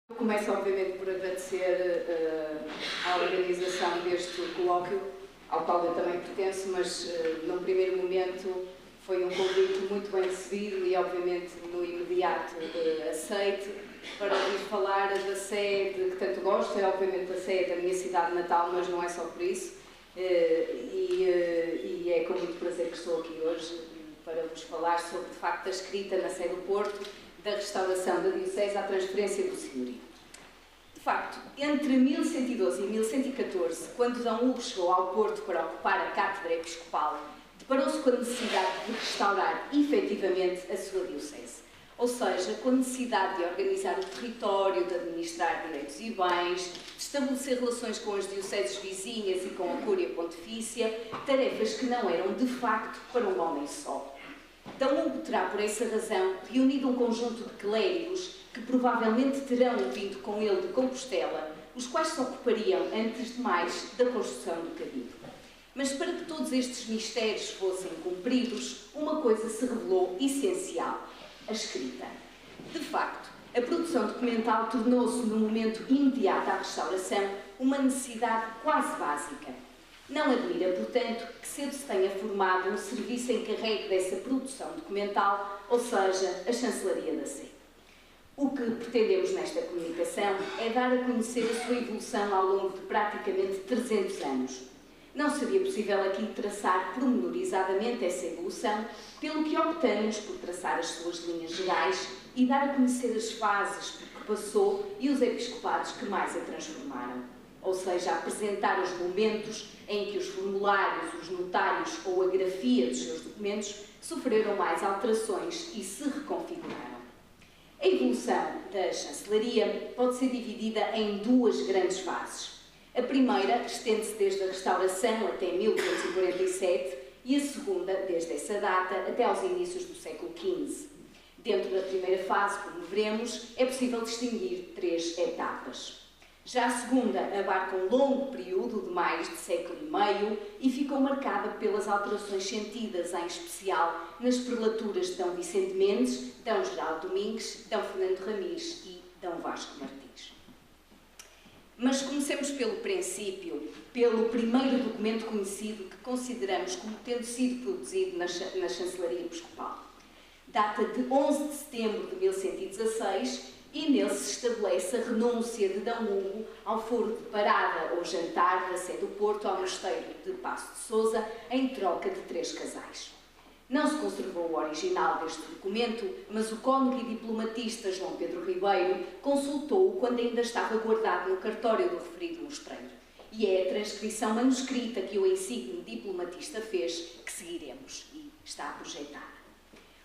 Eu começo, obviamente, por agradecer à organização deste colóquio, ao qual eu também pertenço, mas num primeiro momento foi um convite muito bem recebido e, obviamente, no imediato aceito para vir falar da sede que tanto gosto. É, obviamente, a sede da minha cidade natal, mas não é só por isso. E é com muito prazer que estou aqui hoje para vos falar sobre, de facto, a escrita na sede do Porto, da restauração da Diocese à transferência do senhorio. De facto, entre 1112 e 1114, quando D. Hugo chegou ao Porto para ocupar a cátedra episcopal, deparou-se com a necessidade de restaurar efetivamente a sua Diocese. Ou seja, com a necessidade de organizar o território, de administrar direitos e bens, de estabelecer relações com as dioceses vizinhas e com a Cúria Pontifícia, tarefas que não eram de facto para um homem só. D. Hugo terá, por essa razão, reunido um conjunto de clérigos que provavelmente terão vindo com ele de Compostela, os quais se ocupariam, antes de mais, da construção do cabido. Mas para que todos estes mistérios fossem cumpridos, uma coisa se revelou essencial: a escrita. De facto, a produção documental tornou-se, no momento imediato à restauração, uma necessidade quase básica. Não admira, portanto, que cedo se tenha formado um serviço encarregue dessa produção documental, ou seja, a Chancelaria da Sé. O que pretendemos nesta comunicação é dar a conhecer a sua evolução ao longo de praticamente 300 anos. Não seria possível aqui traçar pormenorizadamente essa evolução, pelo que optamos por traçar as suas linhas gerais e dar a conhecer as fases por que passou e os episcopados que mais a transformaram. Ou seja, apresentar os momentos em que os formulários, os notários ou a grafia dos seus documentos sofreram mais alterações e se reconfiguraram. A evolução da chancelaria pode ser dividida em duas grandes fases. A primeira estende-se desde a restauração até 1547 e a segunda, desde essa data até aos inícios do século XV. Dentro da primeira fase, como veremos, é possível distinguir três etapas. Já a segunda abarca um longo período de mais de século e meio e ficou marcada pelas alterações sentidas, em especial nas prelaturas de D. Vicente Mendes, D. Geraldo Domingues, D. Fernando Ramires e D. Vasco Martins. Mas comecemos pelo princípio, pelo primeiro documento conhecido que consideramos como tendo sido produzido na Chancelaria Episcopal. Data de 11 de setembro de 1116 e nele se estabelece a renúncia de D. Hugo ao foro de parada ou jantar da Sé do Porto ao mosteiro de Paço de Sousa em troca de 3 casais. Não se conservou o original deste documento, mas o cônego e diplomatista João Pedro Ribeiro consultou-o quando ainda estava guardado no cartório do referido mosteiro. E é a transcrição manuscrita que o insigne diplomatista fez que seguiremos e está projetada.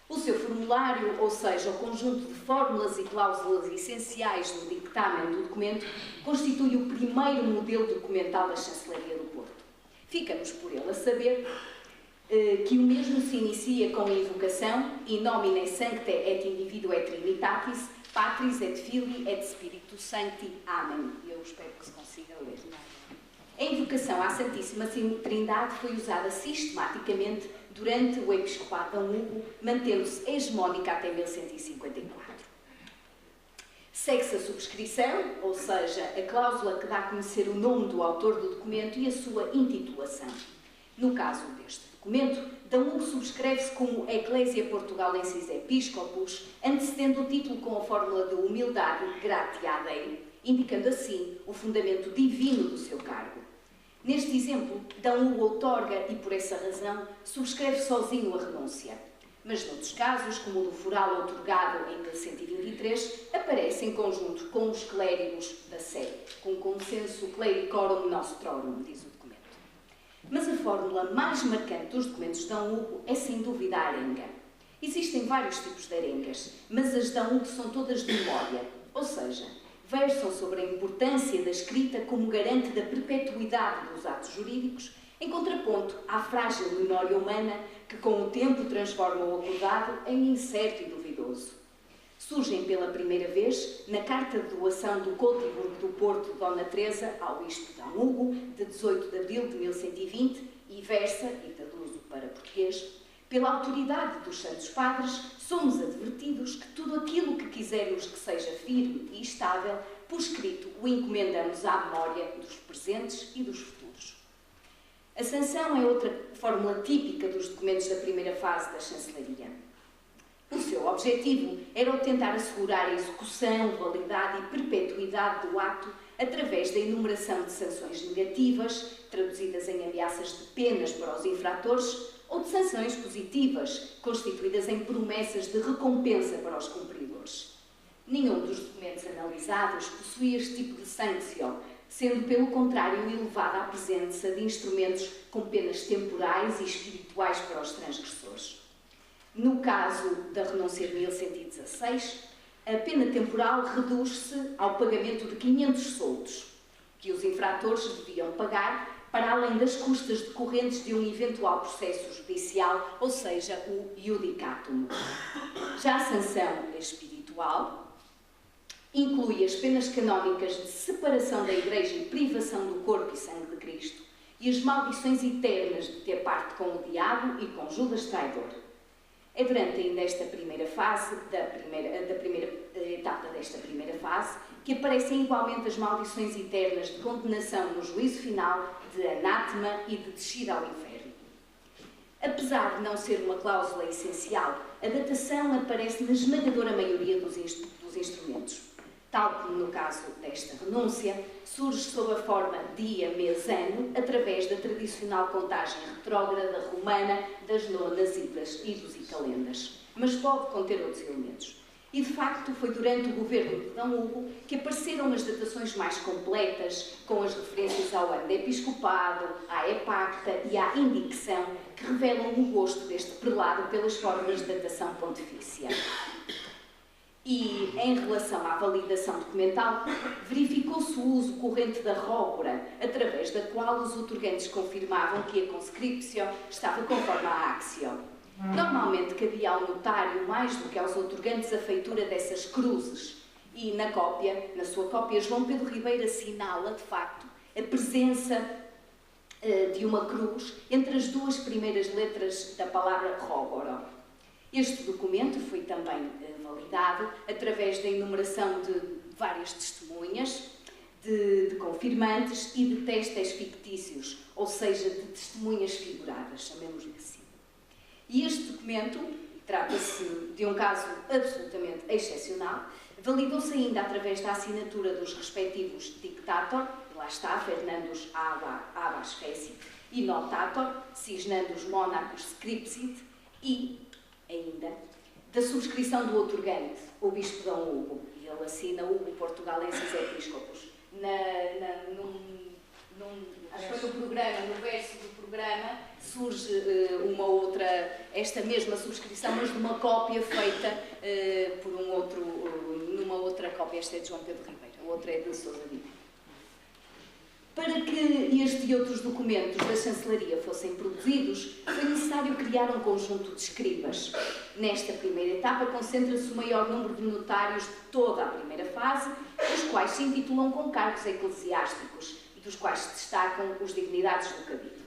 O seu formulário, ou seja, o conjunto de fórmulas e cláusulas essenciais do dictamen do documento, constitui o primeiro modelo documental da Chancelaria do Porto. Fica-nos por ele a saber que o mesmo se inicia com a invocação In nomine sancte et individuo et trinitatis, Patris et Filii et Spiritus Sancti. Amém. Eu espero que se consiga ler. A invocação à Santíssima Trindade foi usada sistematicamente durante o episcopado de D. Hugo, mantendo-se hegemónica até 1154. Segue-se a subscrição, ou seja, a cláusula que dá a conhecer o nome do autor do documento e a sua intitulação. No caso deste documento, D. Hugo subscreve-se como Ecclesia Portugalensis Episcopus, antecedendo o título com a fórmula de humildade Gratia Dei, indicando assim o fundamento divino do seu cargo. Neste exemplo, D. Hugo outorga e, por essa razão, subscreve sozinho a renúncia. Mas, noutros casos, como o do foral outorgado em 1123, aparece em conjunto com os clérigos da Sé, com consenso clericorum nostrorum, diz o documento. Mas a fórmula mais marcante dos documentos de D. Hugo é, sem dúvida, a arenga. Existem vários tipos de arengas, mas as de D. Hugo são todas de memória, ou seja, versam sobre a importância da escrita como garante da perpetuidade dos atos jurídicos, em contraponto à frágil memória humana que com o tempo transforma o acordado em incerto e duvidoso. Surgem pela primeira vez na carta de doação do Couto do Porto de Dona Teresa ao bispo D. Hugo, de 18 de abril de 1120, e versa, e traduzo para português: Pela autoridade dos Santos Padres, somos advertidos que tudo aquilo que quisermos que seja firme e estável, por escrito, o encomendamos à memória dos presentes e dos futuros. A sanção é outra fórmula típica dos documentos da primeira fase da chancelaria. O seu objetivo era o tentar assegurar a execução, validade e perpetuidade do ato através da enumeração de sanções negativas, traduzidas em ameaças de penas para os infratores, ou de sanções positivas, constituídas em promessas de recompensa para os cumpridores. Nenhum dos documentos analisados possuía este tipo de sanção, sendo, pelo contrário, elevada à presença de instrumentos com penas temporais e espirituais para os transgressores. No caso da renúncia de 1116, a pena temporal reduz-se ao pagamento de 500 soldos, que os infratores deviam pagar para além das custas decorrentes de um eventual processo judicial, ou seja, o iudicatum. Já a sanção espiritual inclui as penas canónicas de separação da Igreja e privação do corpo e sangue de Cristo e as maldições eternas de ter parte com o diabo e com Judas traidor. É durante ainda esta primeira fase, da primeira etapa desta primeira fase, que aparecem igualmente as maldições eternas de condenação no juízo final, de anátema e de descida ao inferno. Apesar de não ser uma cláusula essencial, a datação aparece na esmagadora maioria dos instrumentos. Tal como no caso desta renúncia, surge sob a forma dia, mês, ano, através da tradicional contagem retrógrada romana das nonas e dos icalendas, mas pode conter outros elementos. E, de facto, foi durante o governo de D. Hugo que apareceram as datações mais completas, com as referências ao ano de episcopado, à epacta e à indicção, que revelam o gosto deste prelado pelas formas de datação pontifícia. E, em relação à validação documental, verificou-se o uso corrente da rógora, através da qual os outorgantes confirmavam que a conscriptio estava conforme à axio. Normalmente cabia ao notário, mais do que aos outorgantes, a feitura dessas cruzes. E na sua cópia, João Pedro Ribeiro assinala, de facto, a presença de uma cruz entre as duas primeiras letras da palavra rógora. Este documento foi também validado através da enumeração de várias testemunhas, de confirmantes e de testes fictícios, ou seja, de testemunhas figuradas, chamemos-lhe assim. E este documento, trata-se de um caso absolutamente excepcional, validou-se ainda através da assinatura dos respectivos dictator, lá está, Fernandus Abbas Fecit, e notator, Cisnandus Monachus Scripsit, e ainda da subscrição do outorgante, o bispo D. Hugo, e ele assina Hugo Portugalensis Episcopus. Acho que foi no programa, no verso do programa, surge esta mesma subscrição, mas de uma cópia feita por numa outra cópia. Esta é de João Pedro Ribeiro, a outra é de Sousa Dino. Para que este e outros documentos da chancelaria fossem produzidos, foi necessário criar um conjunto de escribas. Nesta primeira etapa, concentra-se o maior número de notários de toda a primeira fase, os quais se intitulam com cargos eclesiásticos e dos quais se destacam os dignidades do cabido.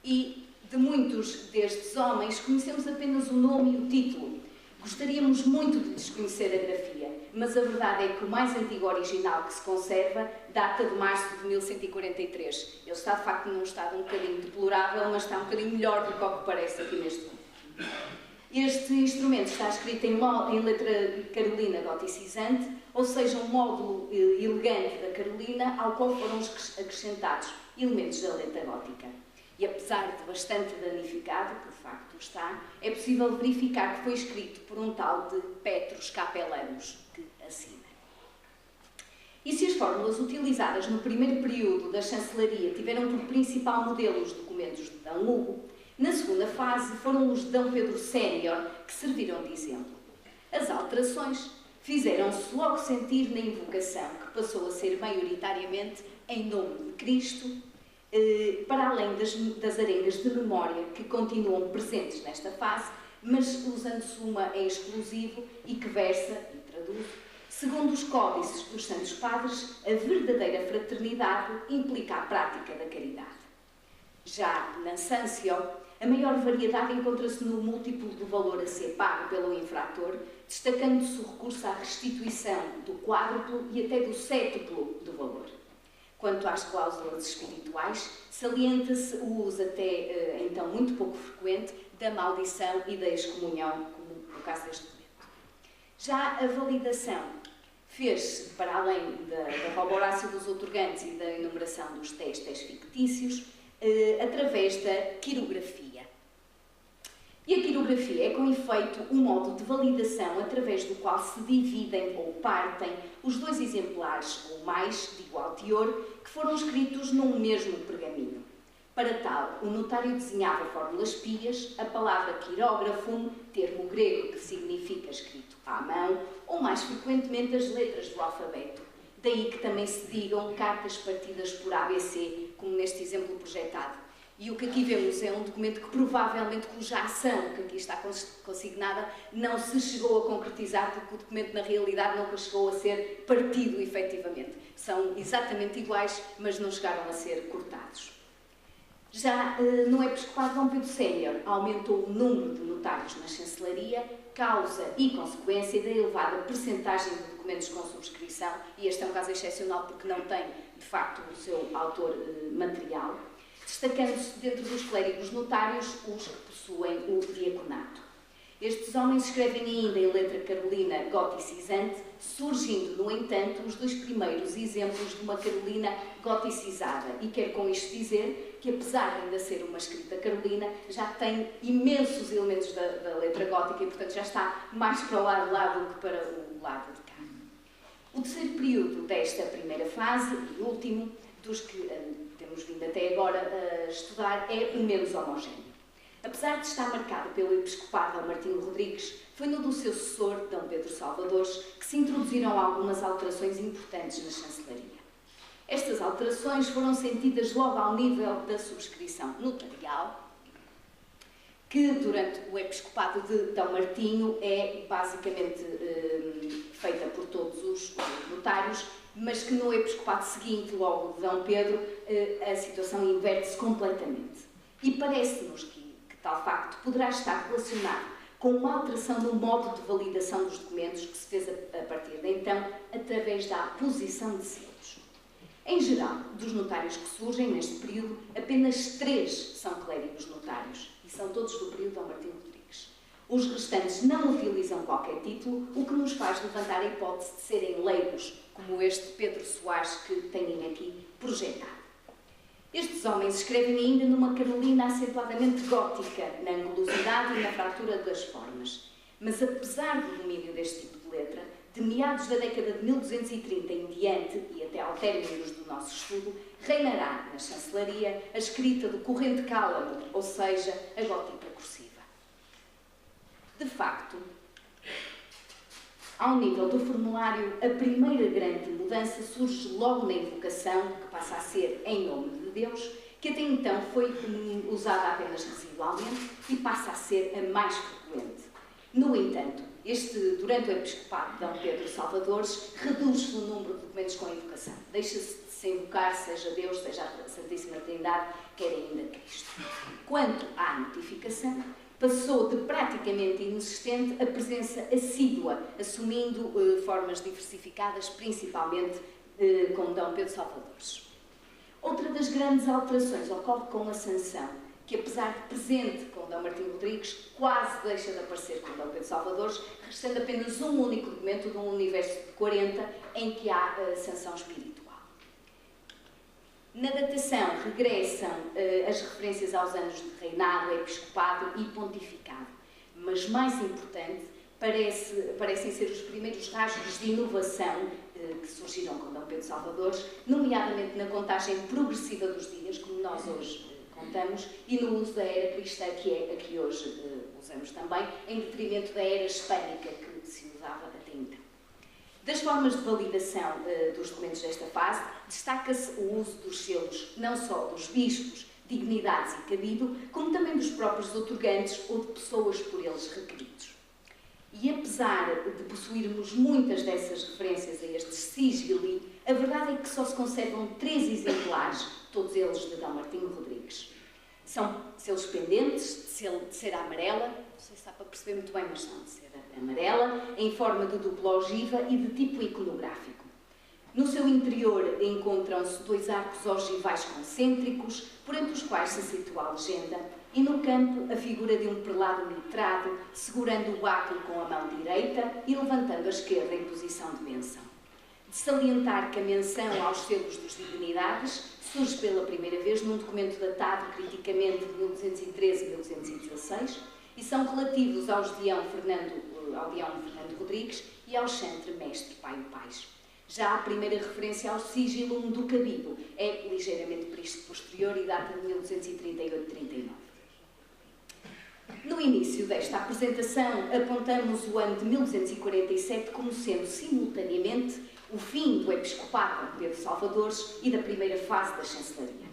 E de muitos destes homens conhecemos apenas o nome e o título. Gostaríamos muito de desconhecer a grafia, mas a verdade é que o mais antigo original que se conserva data de março de 1143. Ele está, de facto, num estado um bocadinho deplorável, mas está um bocadinho melhor do que o que parece aqui neste momento. Este instrumento está escrito em letra carolina goticizante, ou seja, um módulo elegante da carolina ao qual foram acrescentados elementos da letra gótica. E apesar de bastante danificado, que de facto está, é possível verificar que foi escrito por um tal de Petrus Capellanos, que assina. E se as fórmulas utilizadas no primeiro período da chancelaria tiveram por principal modelo os documentos de D. Hugo, na segunda fase foram os de D. Pedro Sénior que serviram de exemplo. As alterações fizeram-se logo sentir na invocação, que passou a ser maioritariamente em nome de Cristo, para além das arengas de memória que continuam presentes nesta fase, mas usando-se uma em exclusivo e que versa, e traduz, segundo os códices dos Santos Padres, a verdadeira fraternidade implica a prática da caridade. Já na Sancio, a maior variedade encontra-se no múltiplo do valor a ser pago pelo infrator, destacando-se o recurso à restituição do quádruplo e até do sétuplo do valor. Quanto às cláusulas espirituais, salienta-se o uso até então muito pouco frequente da maldição e da excomunhão, como no caso deste documento. Já a validação fez-se, para além da roborácia dos outorgantes e da enumeração dos testes fictícios, através da quirografia. E a quirografia é, com efeito, um modo de validação através do qual se dividem ou partem os dois exemplares ou mais de igual teor que foram escritos num mesmo pergaminho. Para tal, o notário desenhava fórmulas pias, a palavra quirógrafo, termo grego que significa escrito à mão, ou mais frequentemente as letras do alfabeto. Daí que também se digam cartas partidas por ABC, como neste exemplo projetado. E o que aqui vemos é um documento que provavelmente, cuja ação que aqui está consignada, não se chegou a concretizar, porque o documento na realidade nunca chegou a ser partido efetivamente. São exatamente iguais, mas não chegaram a ser cortados. Já no Episcopado Dom Pedro Sénior aumentou o número de notários na chancelaria, causa e consequência da elevada percentagem de documentos com subscrição, e este é um caso excepcional porque não tem, de facto, o seu autor material, destacando-se dentro dos clérigos notários os que possuem o diaconato. Estes homens escrevem ainda em letra carolina goticizante, surgindo, no entanto, os dois primeiros exemplos de uma carolina goticizada. E quero com isto dizer que, apesar de ainda ser uma escrita carolina, já tem imensos elementos da letra gótica e, portanto, já está mais para o lado lá do que para o lado de cá. O terceiro período desta primeira fase, e último, dos que temos vindo até agora a estudar, é o menos homogéneo. Apesar de estar marcado pelo episcopado Dom Martinho Rodrigues, foi no do seu sucessor, Dom Pedro Salvadores, que se introduziram algumas alterações importantes na chancelaria. Estas alterações foram sentidas logo ao nível da subscrição notarial, que durante o episcopado de Dom Martinho é basicamente feita por todos os notários, mas que no episcopado seguinte, logo de Dom Pedro, a situação inverte-se completamente. E parece-nos que tal facto poderá estar relacionado com uma alteração no modo de validação dos documentos que se fez a partir de então, através da aposição de selos. Em geral, dos notários que surgem neste período, apenas 3 são clérigos notários, e são todos do período de Dom Martinho Rodrigues. Os restantes não utilizam qualquer título, o que nos faz levantar a hipótese de serem leigos, como este Pedro Soares que têm aqui projetado. Estes homens escrevem ainda numa carolina acentuadamente gótica, na angulosidade e na fratura das formas. Mas apesar do domínio deste tipo de letra, de meados da década de 1230 em diante, e até ao término do nosso estudo, reinará na chancelaria a escrita do corrente cálamo, ou seja, a gótica cursiva. De facto, ao nível do formulário, a primeira grande mudança surge logo na invocação, que passa a ser em nome de Deus, que até então foi usada apenas residualmente e passa a ser a mais frequente. No entanto, durante o episcopado de Dom Pedro Salvadores, reduz-se o número de documentos com invocação. Deixa-se de se invocar, seja Deus, seja a Santíssima Trindade, quer ainda Cristo. Quanto à notificação, passou de praticamente inexistente a presença assídua, assumindo formas diversificadas, principalmente com Dom Pedro Salvadores. Outra das grandes alterações ocorre com a sanção, que apesar de presente com Dom Martinho Rodrigues, quase deixa de aparecer com Dom Pedro Salvadores, restando apenas um único documento de um universo de 40 em que há sanção espiritual. Na datação regressam as referências aos anos de reinado, episcopado e pontificado, mas mais importante parecem ser os primeiros rasgos de inovação que surgiram com Dom Pedro Salvadores, nomeadamente na contagem progressiva dos dias, como nós hoje contamos, e no uso da era cristã, que é a que hoje usamos também, em detrimento da era hispânica que se usava até então. Das formas de validação dos documentos desta fase, destaca-se o uso dos selos, não só dos bispos, dignidades e cabido, como também dos próprios outorgantes ou de pessoas por eles requeridos. E apesar de possuirmos muitas dessas referências a estes sigili, a verdade é que só se conservam 3 exemplares, todos eles de Dom Martinho Rodrigues. São selos pendentes, de cera amarela, não sei se dá para perceber muito bem, mas são de cera amarela, em forma de dupla ogiva e de tipo iconográfico. No seu interior encontram-se 2 arcos ogivais concêntricos, por entre os quais se situa a legenda, e no campo a figura de um prelado letrado, segurando o báculo com a mão direita e levantando a esquerda em posição de menção. De salientar que a menção aos selos dos dignidades surge pela primeira vez num documento datado criticamente de 1213 e 1216 e são relativos ao Deão Fernando Rodrigues e ao chantre mestre Paio Pais. Já a primeira referência ao sigilum do cabido é ligeiramente posterior e data de 1238-39. No início desta apresentação, apontamos o ano de 1247 como sendo, simultaneamente, o fim do episcopado de Pedro Salvadores e da primeira fase da chancelaria.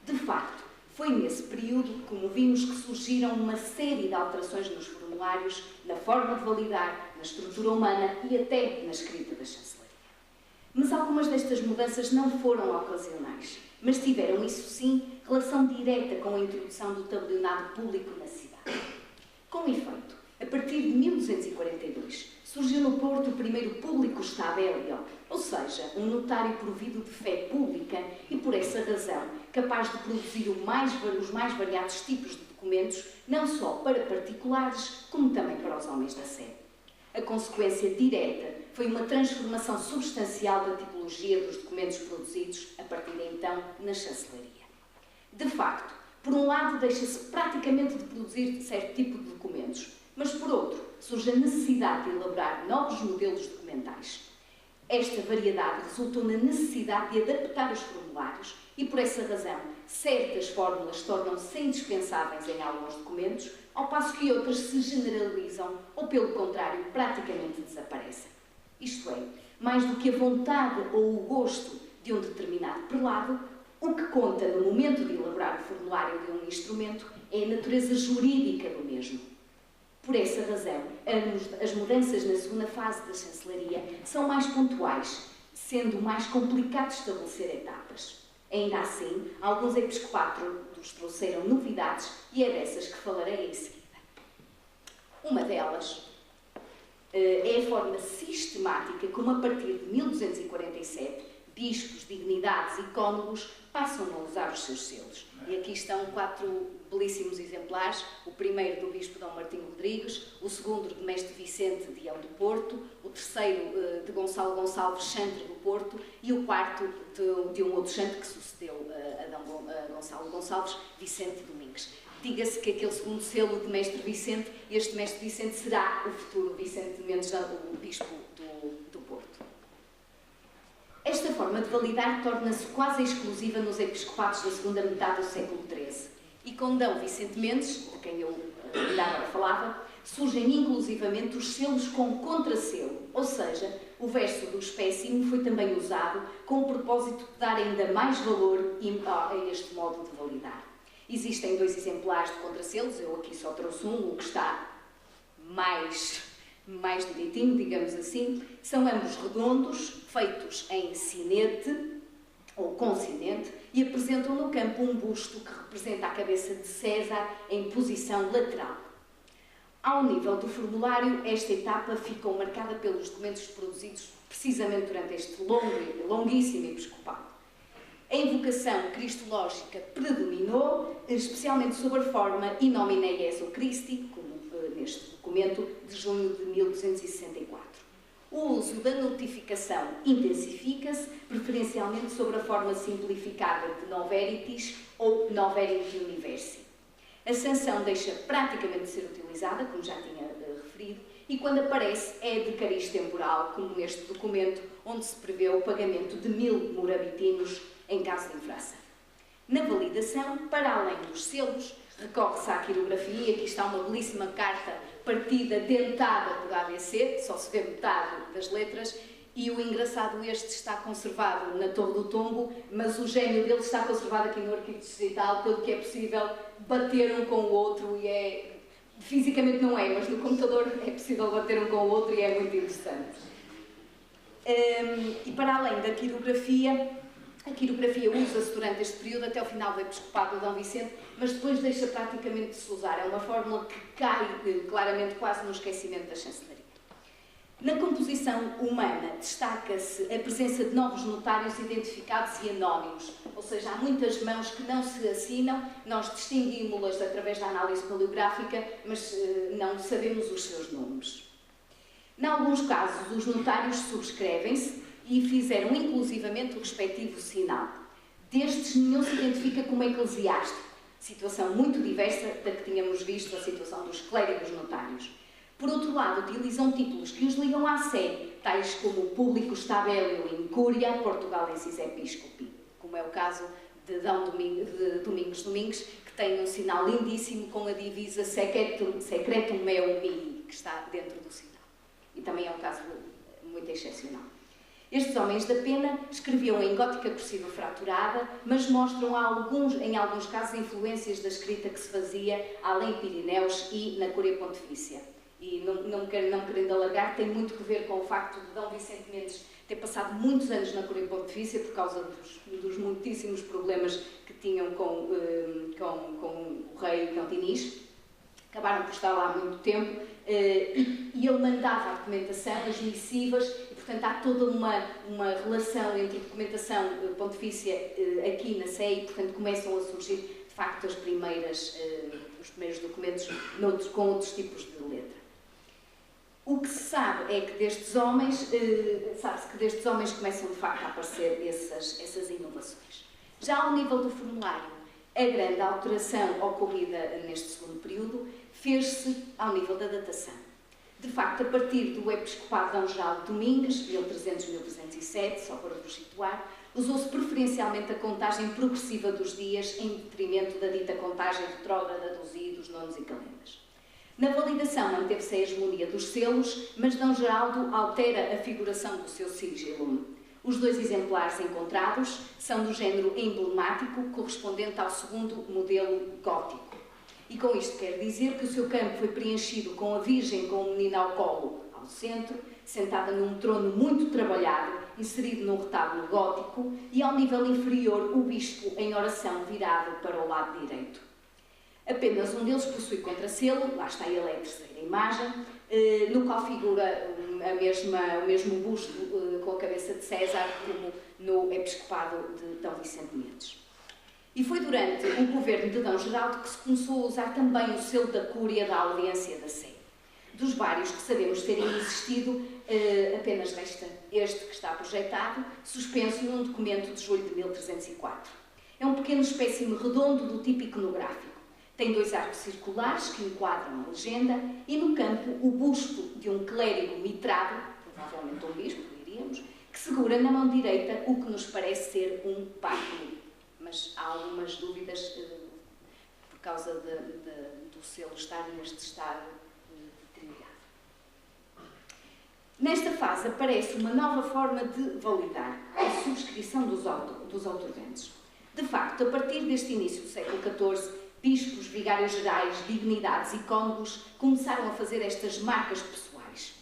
De facto, foi nesse período, como vimos, que surgiram uma série de alterações nos formulários, na forma de validar, na estrutura humana e até na escrita da chancelaria. Mas algumas destas mudanças não foram ocasionais, mas tiveram, isso sim, relação direta com a introdução do tabelionado público na cidade. Com efeito, a partir de 1242, surgiu no Porto o primeiro público estabelio, ou seja, um notário provido de fé pública e, por essa razão, capaz de produzir os mais variados tipos de documentos, não só para particulares, como também para os homens da sé. A consequência direta foi uma transformação substancial da tipologia dos documentos produzidos, a partir de então, na chancelaria. De facto, por um lado, deixa-se praticamente de produzir certo tipo de documentos, mas, por outro, surge a necessidade de elaborar novos modelos documentais. Esta variedade resultou na necessidade de adaptar os formulários e, por essa razão, certas fórmulas tornam-se indispensáveis em alguns documentos, ao passo que outras se generalizam ou, pelo contrário, praticamente desaparecem. Isto é, mais do que a vontade ou o gosto de um determinado prelado, o que conta no momento de elaborar o formulário de um instrumento é a natureza jurídica do mesmo. Por essa razão, as mudanças na segunda fase da chancelaria são mais pontuais, sendo mais complicado estabelecer etapas. Ainda assim, alguns episcopados trouxeram novidades e é dessas que falarei em seguida. Uma delas é a forma sistemática como, a partir de 1247, bispos, dignidades e cônegos passam a usar os seus selos. E aqui estão 4 belíssimos exemplares: o primeiro do bispo Dom Martinho Rodrigues, o segundo de mestre Vicente Deão do Porto, o terceiro de Gonçalo Gonçalves, chantre do Porto, e o quarto de um outro chantre que sucedeu a Gonçalo Gonçalves, Vicente Domingues. Diga-se que aquele segundo selo de mestre Vicente, este mestre Vicente será o futuro Vicente Mendes, o bispo do Porto. Esta forma de validar torna-se quase exclusiva nos episcopados da segunda metade do século XIII. E com D. Vicente Mendes, de quem eu ainda agora falava, surgem inclusivamente os selos com contrasselo, ou seja, o verso do espécime foi também usado com o propósito de dar ainda mais valor a este modo de validar. Existem 2 exemplares de contrasselos, eu aqui só trouxe um, o que está mais direitinho, digamos assim. São ambos redondos, feitos em sinete, ou com sinete, e apresentam no campo um busto que representa a cabeça de César em posição lateral. Ao nível do formulário, esta etapa ficou marcada pelos documentos produzidos precisamente durante este longuíssimo episcopado. A invocação cristológica predominou, especialmente sobre a forma In nomine Jesu Christi, como neste documento de junho de 1264. O uso da notificação intensifica-se, preferencialmente sobre a forma simplificada de Noveritis ou Noverit Universi. A sanção deixa praticamente de ser utilizada, como já tinha referido, e quando aparece é de cariz temporal, como neste documento, onde se prevê o pagamento de 1000 morabitinos em caso de infração. Na validação, para além dos selos, recorre-se à quirografia. Aqui está uma belíssima carta partida dentada por ABC, só se vê metade das letras, e o engraçado, este está conservado na Torre do Tombo, mas o gêmeo dele está conservado aqui no Arquivo Distrital, pelo que é possível bater um com o outro, e fisicamente não é, mas no computador é possível bater um com o outro e é muito interessante. E para além da quirografia, A quirografia usa-se durante este período até ao final do episcopado de Dom Vicente, mas depois deixa praticamente de se usar. É uma fórmula que cai claramente quase no esquecimento da chancelaria. Na composição humana destaca-se a presença de novos notários identificados e anónimos, ou seja, há muitas mãos que não se assinam, nós distinguimos-las através da análise paleográfica, mas não sabemos os seus nomes. Em alguns casos, os notários subscrevem-se e fizeram inclusivamente o respectivo sinal. Destes, nenhum se identifica como eclesiástico, situação muito diversa da que tínhamos visto a situação dos clérigos notários. Por outro lado, utilizam títulos que os ligam à sé, tais como Publico Stabelio in Curia Portugalensis Episcopi, como é o caso de Domingos Domingues, que tem um sinal lindíssimo com a divisa Secretum Meum Mihi, que está dentro do sinal. E também é um caso muito excepcional. Estes homens da pena escreviam em gótica cursiva fraturada, mas mostram em alguns casos influências da escrita que se fazia além Pirineus e na Cúria Pontifícia. E não querendo alargar, tem muito que ver com o facto de Dom Vicente Mendes ter passado muitos anos na Cúria Pontifícia por causa dos muitíssimos problemas que tinham com o rei Continis. Acabaram por estar lá muito tempo e ele mandava a documentação, as missivas, e portanto há toda uma relação entre documentação pontifícia aqui na Sé e portanto começam a surgir de facto os primeiros documentos com outros tipos de letra. O que se sabe é que destes homens, sabe-se que destes homens começam de facto a aparecer essas inovações. Já ao nível do formulário, a grande alteração ocorrida neste segundo período fez-se ao nível da datação. De facto, a partir do episcopado de Dom Geraldo de Domingues, 1300-1307, só para vos situar, usou-se preferencialmente a contagem progressiva dos dias em detrimento da dita contagem retrógrada dos idos, nonos e calendas. Na validação manteve-se a hegemonia dos selos, mas Dom Geraldo altera a figuração do seu sigilum. Os dois exemplares encontrados são do género emblemático, correspondente ao segundo modelo gótico. E com isto quer dizer que o seu campo foi preenchido com a Virgem com o menino ao colo ao centro, sentada num trono muito trabalhado, inserido num retábulo gótico, e ao nível inferior o bispo em oração virado para o lado direito. Apenas um deles possui contrasselo, lá está ele, é a terceira imagem, no qual figura o mesmo busto com a cabeça de César, como no episcopado de Dom Vicente Mendes. E foi durante o governo de Dom Geraldo que se começou a usar também o selo da Cúria da Audiência da Sé. Dos vários que sabemos terem existido, apenas resta este que está projetado, suspenso num documento de julho de 1304. É um pequeno espécime redondo do tipo iconográfico. Tem dois arcos circulares que enquadram a legenda e no campo o busto de um clérigo mitrado, provavelmente um bispo, diríamos, que segura na mão direita o que nos parece ser um báculo. Mas há algumas dúvidas por causa do selo estar neste estado determinado. Nesta fase aparece uma nova forma de validar a subscrição dos outorgantes. De facto, a partir deste início do século XIV, bispos, vigários gerais, dignidades e cônegos começaram a fazer estas marcas pessoais.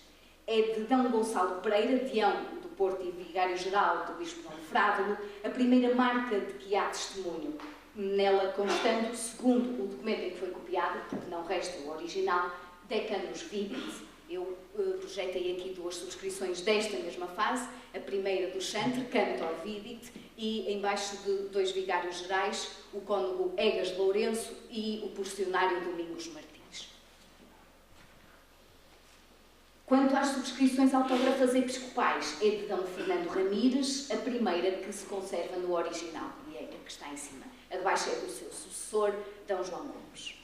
É de D. Gonçalo Pereira, Deão do Porto e vigário-geral do bispo Dom Frádulo, a primeira marca de que há testemunho, nela constando, segundo o documento em que foi copiado, porque não resta o original, Decanus Vidit. Eu projetei aqui duas subscrições desta mesma fase, a primeira do chantre, Cantor Vidit, e embaixo de dois vigários gerais, o cônego Egas Lourenço e o porcionário Domingos Martins. Quanto às subscrições autógrafas episcopais, é de D. Fernando Ramires, a primeira que se conserva no original, e é a que está em cima. A de baixo é do seu sucessor, D. João Gomes.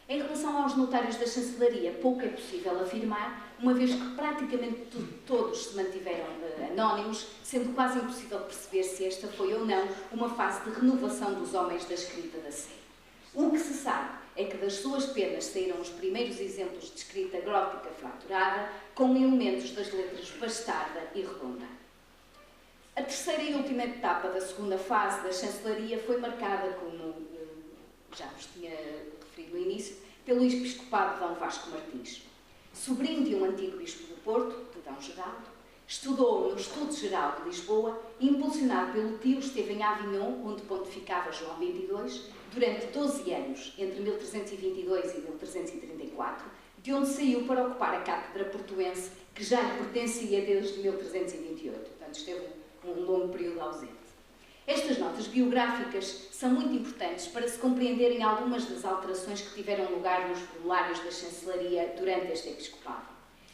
Em relação aos notários da chancelaria, pouco é possível afirmar, uma vez que praticamente todos se mantiveram anónimos, sendo quase impossível perceber se esta foi ou não uma fase de renovação dos homens da escrita da Sé. O que se sabe é que das suas penas saíram os primeiros exemplos de escrita gótica fraturada, com elementos das letras bastarda e redonda. A terceira e última etapa da segunda fase da chancelaria foi marcada, como já vos tinha referido no início, pelo episcopado de Dom Vasco Martins. Sobrinho de um antigo bispo do Porto, de Dom Geraldo, Estudou no Estudo Geral de Lisboa e, impulsionado pelo tio, esteve em Avignon, onde pontificava João XXII, durante 12 anos, entre 1322 e 1334, de onde saiu para ocupar a cátedra portuense, que já lhe pertencia desde 1328. Portanto, esteve um longo período ausente. Estas notas biográficas são muito importantes para se compreenderem algumas das alterações que tiveram lugar nos formulários da chancelaria durante este episcopado.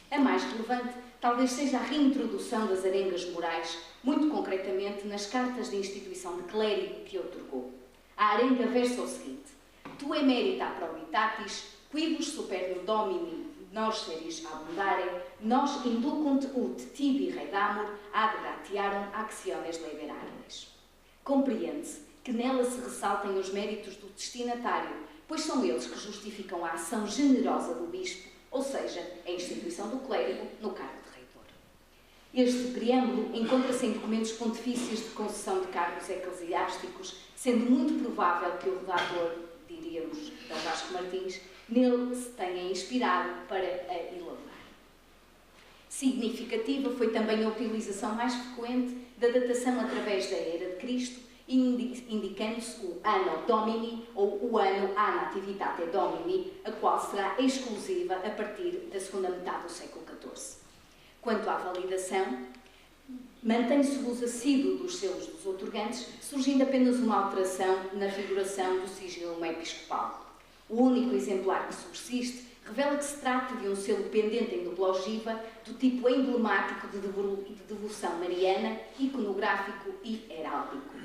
A mais relevante talvez seja a reintrodução das arengas morais, muito concretamente nas cartas de instituição de clérigo que outorgou. A arenga versa o seguinte: Tu emerita probitatis, quibus supernum domini nos seris abundare, nos inducunt ut tibi redamur ad gratiarum actiones liberales. Compreende-se que nela se ressaltem os méritos do destinatário, pois são eles que justificam a ação generosa do bispo, ou seja, a instituição do clérigo no cargo de reitor. Este preâmbulo encontra-se em documentos pontifícios de concessão de cargos eclesiásticos, sendo muito provável que o redator, diríamos, D. Vasco Martins, nele se tenha inspirado para a elaborar. Significativa foi também a utilização mais frequente da datação através da Era de Cristo, indicando-se o Anno Domini ou o Anno a Nativitate Domini, a qual será exclusiva a partir da segunda metade do século XIV. Quanto à validação, mantém-se o uso assíduo dos selos dos outorgantes, surgindo apenas uma alteração na figuração do sigilo episcopal. O único exemplar que subsiste revela que se trata de um selo pendente em dupla ogiva, do tipo emblemático de devoção mariana, iconográfico e heráldico.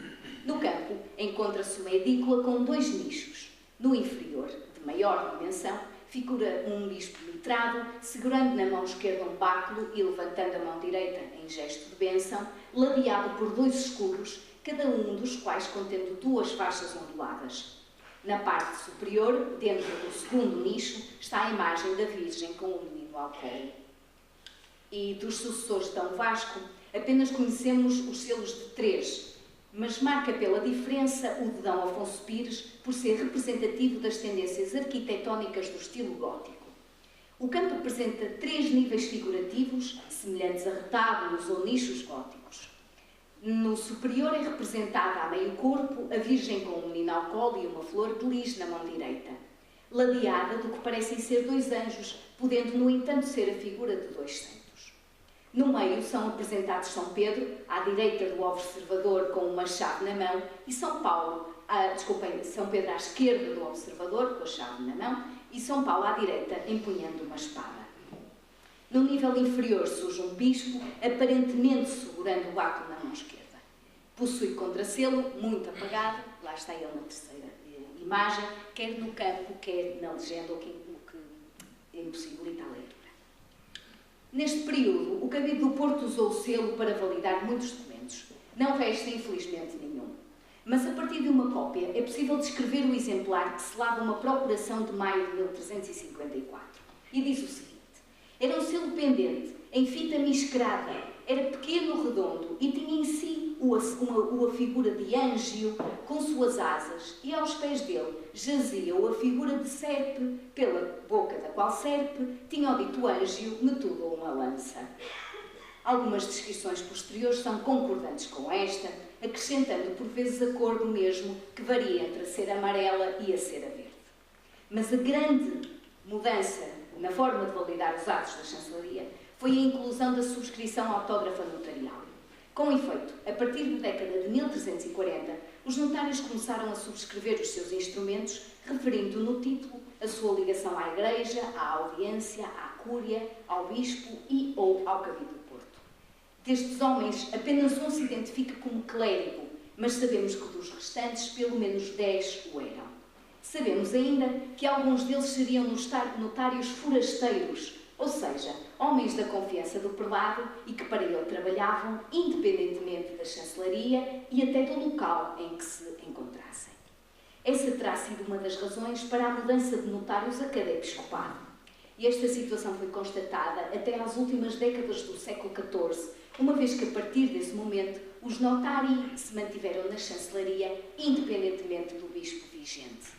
No campo, encontra-se uma edícula com 2 nichos. No inferior, de maior dimensão, figura um bispo litrado, segurando na mão esquerda um báculo e levantando a mão direita em gesto de bênção, ladeado por 2 escudos, cada um dos quais contendo 2 faixas onduladas. Na parte superior, dentro do segundo nicho, está a imagem da Virgem com o menino ao colo. E dos sucessores de D. Vasco, apenas conhecemos os selos de 3, mas marca pela diferença o de D. Afonso Pires por ser representativo das tendências arquitetónicas do estilo gótico. O campo apresenta 3 níveis figurativos, semelhantes a retábulos ou nichos góticos. No superior é representada a meio corpo a Virgem com um menino ao colo e uma flor de lis na mão direita, ladeada do que parecem ser 2 anjos, podendo, no entanto, ser a figura de 2 santos. No meio são apresentados São Pedro, à direita do observador com uma chave na mão, e São Pedro à esquerda do observador com a chave na mão, e São Paulo à direita empunhando uma espada. No nível inferior surge um bispo, aparentemente segurando o báculo na mão esquerda. Possui contrasselo, muito apagado, lá está ele na terceira imagem, quer no campo, quer na legenda, o que impossibilita a leitura. Neste período, o Cabildo do Porto usou o selo para validar muitos documentos. Não resta, infelizmente, nenhum. Mas, a partir de uma cópia, é possível descrever o exemplar que selava uma procuração de maio de 1354. E diz o seguinte: era um selo pendente, em fita miscerada, era pequeno, redondo e tinha em si a figura de Ângio com suas asas, e aos pés dele jazia a figura de Serpe, pela boca da qual Serpe tinha o dito Ângio metudo uma lança. Algumas descrições posteriores são concordantes com esta, acrescentando por vezes a cor do mesmo, que varia entre a cera amarela e a cera verde. Mas a grande mudança na forma de validar os atos da chancelaria foi a inclusão da subscrição autógrafa notarial. Com efeito, a partir da década de 1340, os notários começaram a subscrever os seus instrumentos, referindo no título a sua ligação à Igreja, à audiência, à cúria, ao bispo e ou ao Cabildo do Porto. Destes homens, apenas um se identifica como clérigo, mas sabemos que dos restantes, pelo menos 10 o eram. Sabemos ainda que alguns deles seriam notários forasteiros, ou seja, homens da confiança do prelado e que para ele trabalhavam independentemente da chancelaria e até do local em que se encontrassem. Essa terá sido uma das razões para a mudança de notários a cada episcopado. E esta situação foi constatada até às últimas décadas do século XIV, uma vez que a partir desse momento os notários se mantiveram na chancelaria independentemente do bispo vigente.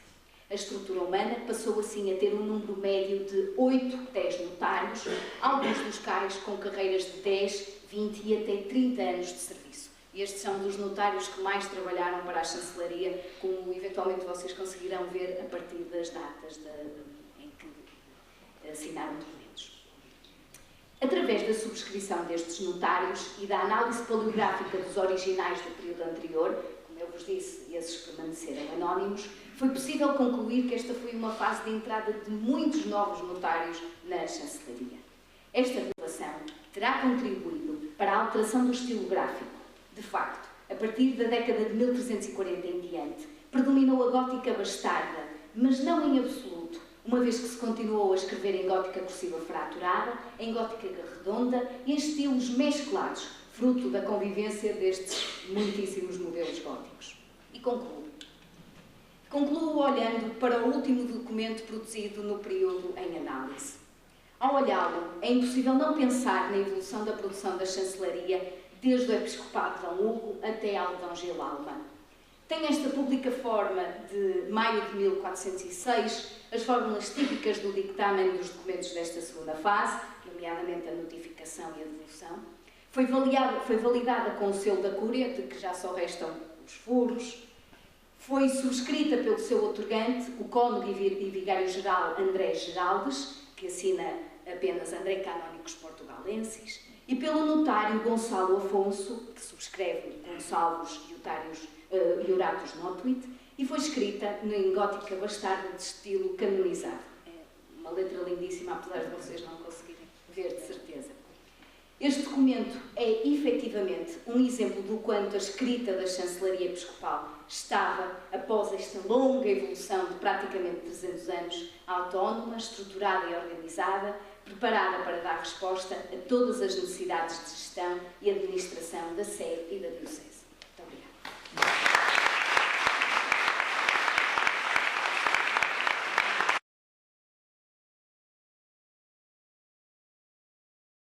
A estrutura humana passou assim a ter um número médio de 8, 10 notários, alguns dos quais com carreiras de 10, 20 e até 30 anos de serviço. Estes são dos notários que mais trabalharam para a chancelaria, como eventualmente vocês conseguirão ver a partir das datas em que assinaram documentos. Através da subscrição destes notários e da análise paleográfica dos originais do período anterior, como eu vos disse, esses permaneceram anónimos, foi possível concluir que esta foi uma fase de entrada de muitos novos notários na chancelaria. Esta revelação terá contribuído para a alteração do estilo gráfico. De facto, a partir da década de 1340 em diante, predominou a gótica bastarda, mas não em absoluto, uma vez que se continuou a escrever em gótica cursiva fraturada, em gótica redonda e em estilos mesclados, fruto da convivência destes muitíssimos modelos góticos. E concluo. Concluo olhando para o último documento produzido no período em análise. Ao olhá-lo, é impossível não pensar na evolução da produção da chancelaria desde o episcopado de Dom Hugo até ao Dom Gil Alma. Tem esta pública forma de maio de 1406, as fórmulas típicas do dictamen dos documentos desta segunda fase, nomeadamente a notificação e a devolução. Foi validada com o selo da Cúria, de que já só restam os furos. Foi subscrita pelo seu outorgante, o cônego e vigário-geral André Geraldes, que assina apenas André Canónicos Portugalenses, e pelo notário Gonçalo Afonso, que subscreve Gonçalves e Horatus Notuit, e foi escrita em gótica bastarda de estilo canonizado. É uma letra lindíssima, apesar de vocês não conseguirem ver de certeza. Este documento é, efetivamente, um exemplo do quanto a escrita da chancelaria episcopal estava, após esta longa evolução de praticamente 300 anos, autónoma, estruturada e organizada, preparada para dar resposta a todas as necessidades de gestão e administração da Sé e da Diocese.